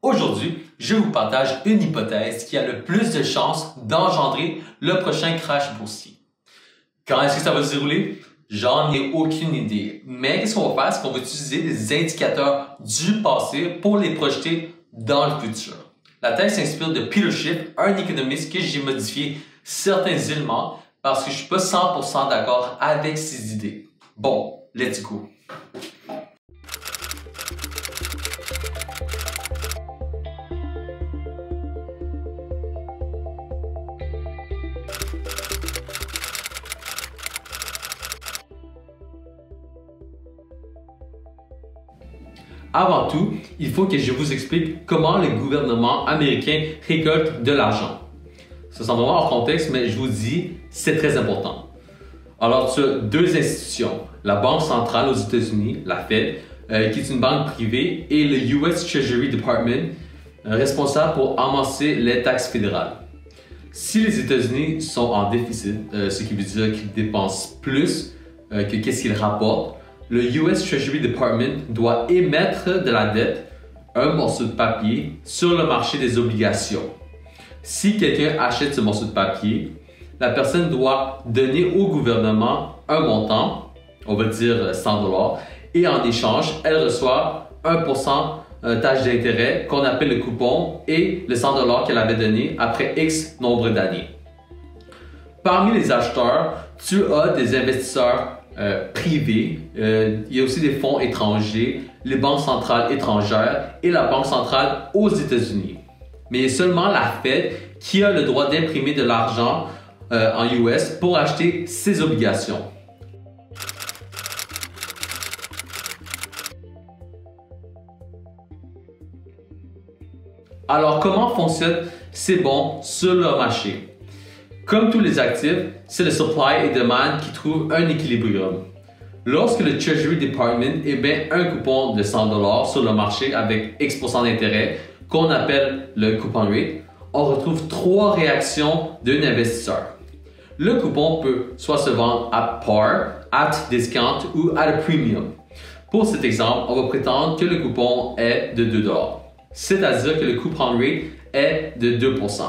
Aujourd'hui, je vous partage une hypothèse qui a le plus de chances d'engendrer le prochain crash boursier. Quand est-ce que ça va se dérouler? J'en ai aucune idée. Mais qu'est-ce qu'on va faire? C'est qu'on va utiliser des indicateurs du passé pour les projeter dans le futur. La thèse s'inspire de Peter Schiff, un économiste que j'ai modifié certains éléments parce que je suis pas 100% d'accord avec ses idées. Bon, let's go! Avant tout, il faut que je vous explique comment le gouvernement américain récolte de l'argent. Ça semble vraiment hors contexte, mais je vous dis, c'est très important. Alors, tu as deux institutions, la Banque centrale aux États-Unis, la Fed, qui est une banque privée, et le US Treasury Department, responsable pour amasser les taxes fédérales. Si les États-Unis sont en déficit, ce qui veut dire qu'ils dépensent plus que qu'est-ce qu'ils rapportent, le US Treasury Department doit émettre de la dette, un morceau de papier, sur le marché des obligations. Si quelqu'un achète ce morceau de papier, la personne doit donner au gouvernement un montant, on va dire 100 $, et en échange, elle reçoit 1% d'intérêt qu'on appelle le coupon et le 100 $ qu'elle avait donné après X nombre d'années. Parmi les acheteurs, tu as des investisseurs privés, il y a aussi des fonds étrangers, les banques centrales étrangères et la Banque centrale aux États-Unis. Mais il y a seulement la Fed qui a le droit d'imprimer de l'argent en US pour acheter ses obligations. Alors, comment fonctionnent ces bons sur le marché? Comme tous les actifs, c'est le supply et demand qui trouve un équilibrium. Lorsque le Treasury Department émet un coupon de 100 $ sur le marché avec X% d'intérêt, qu'on appelle le coupon rate, on retrouve trois réactions d'un investisseur. Le coupon peut soit se vendre à par, at discount ou at a premium. Pour cet exemple, on va prétendre que le coupon est de 2 $. C'est-à-dire que le coupon rate est de 2%.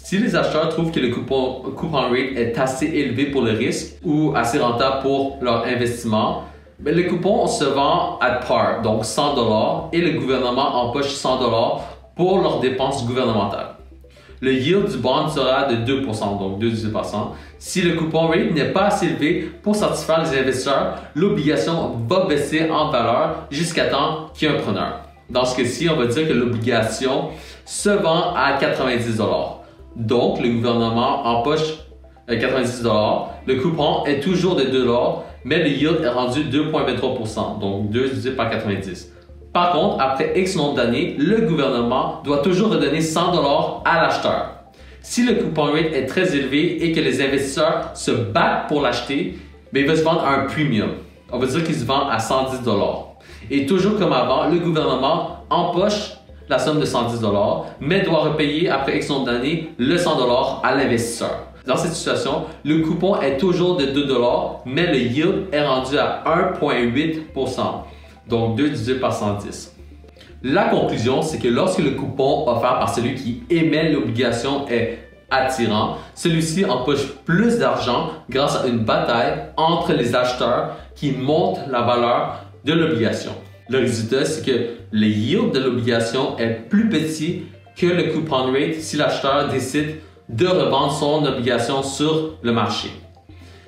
Si les acheteurs trouvent que le coupon rate est assez élevé pour le risque ou assez rentable pour leur investissement, le coupon se vend à par, donc 100 $ et le gouvernement empoche 100 $ pour leurs dépenses gouvernementales. Le yield du bond sera de 2%, donc 2,18%. Si le coupon rate n'est pas assez élevé pour satisfaire les investisseurs, l'obligation va baisser en valeur jusqu'à temps qu'il y ait un preneur. Dans ce cas-ci, on va dire que l'obligation se vend à 90 $. Donc, le gouvernement empoche 90 $. Le coupon est toujours de 2 $, mais le yield est rendu 2,23%, donc 2 divisé par 90. Par contre, après X nombre d'années, le gouvernement doit toujours redonner 100 $ à l'acheteur. Si le coupon rate est très élevé et que les investisseurs se battent pour l'acheter, il va se vendre à un premium. On va dire qu'il se vend à 110 $. Et toujours comme avant, le gouvernement empoche la somme de 110 $, mais doit repayer après X nombre d'années le 100 $ à l'investisseur. Dans cette situation, le coupon est toujours de 2 $, mais le yield est rendu à 1,8%, donc 2 divisé par 110. La conclusion, c'est que lorsque le coupon offert par celui qui émet l'obligation est attirant, celui-ci empoche plus d'argent grâce à une bataille entre les acheteurs qui montent la valeur de l'obligation. Le résultat, c'est que le yield de l'obligation est plus petit que le coupon rate si l'acheteur décide de revendre son obligation sur le marché.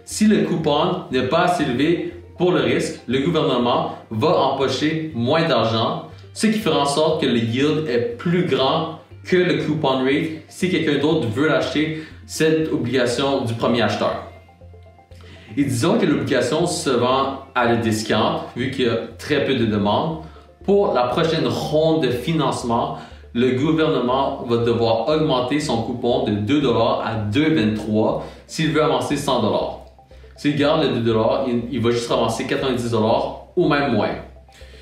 Si le coupon n'est pas assez élevé pour le risque, le gouvernement va empocher moins d'argent, ce qui fera en sorte que le yield est plus grand que le coupon rate si quelqu'un d'autre veut acheter cette obligation du premier acheteur. Et disons que l'obligation se vend à le discount, vu qu'il y a très peu de demandes. Pour la prochaine ronde de financement, le gouvernement va devoir augmenter son coupon de 2 $ à 2,23 $ s'il veut avancer 100 $. S'il garde le 2 $, il va juste avancer 90 $ ou même moins.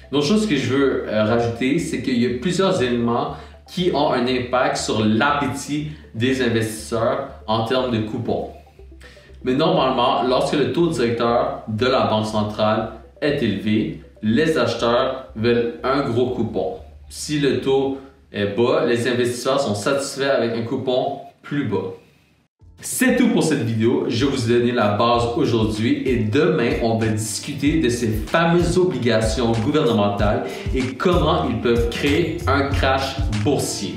Une autre chose que je veux rajouter, c'est qu'il y a plusieurs éléments qui ont un impact sur l'appétit des investisseurs en termes de coupons. Mais normalement, lorsque le taux directeur de la Banque centrale est élevé, les acheteurs veulent un gros coupon. Si le taux est bas, les investisseurs sont satisfaits avec un coupon plus bas. C'est tout pour cette vidéo. Je vous ai donné la base aujourd'hui et demain, on va discuter de ces fameuses obligations gouvernementales et comment ils peuvent créer un crash boursier.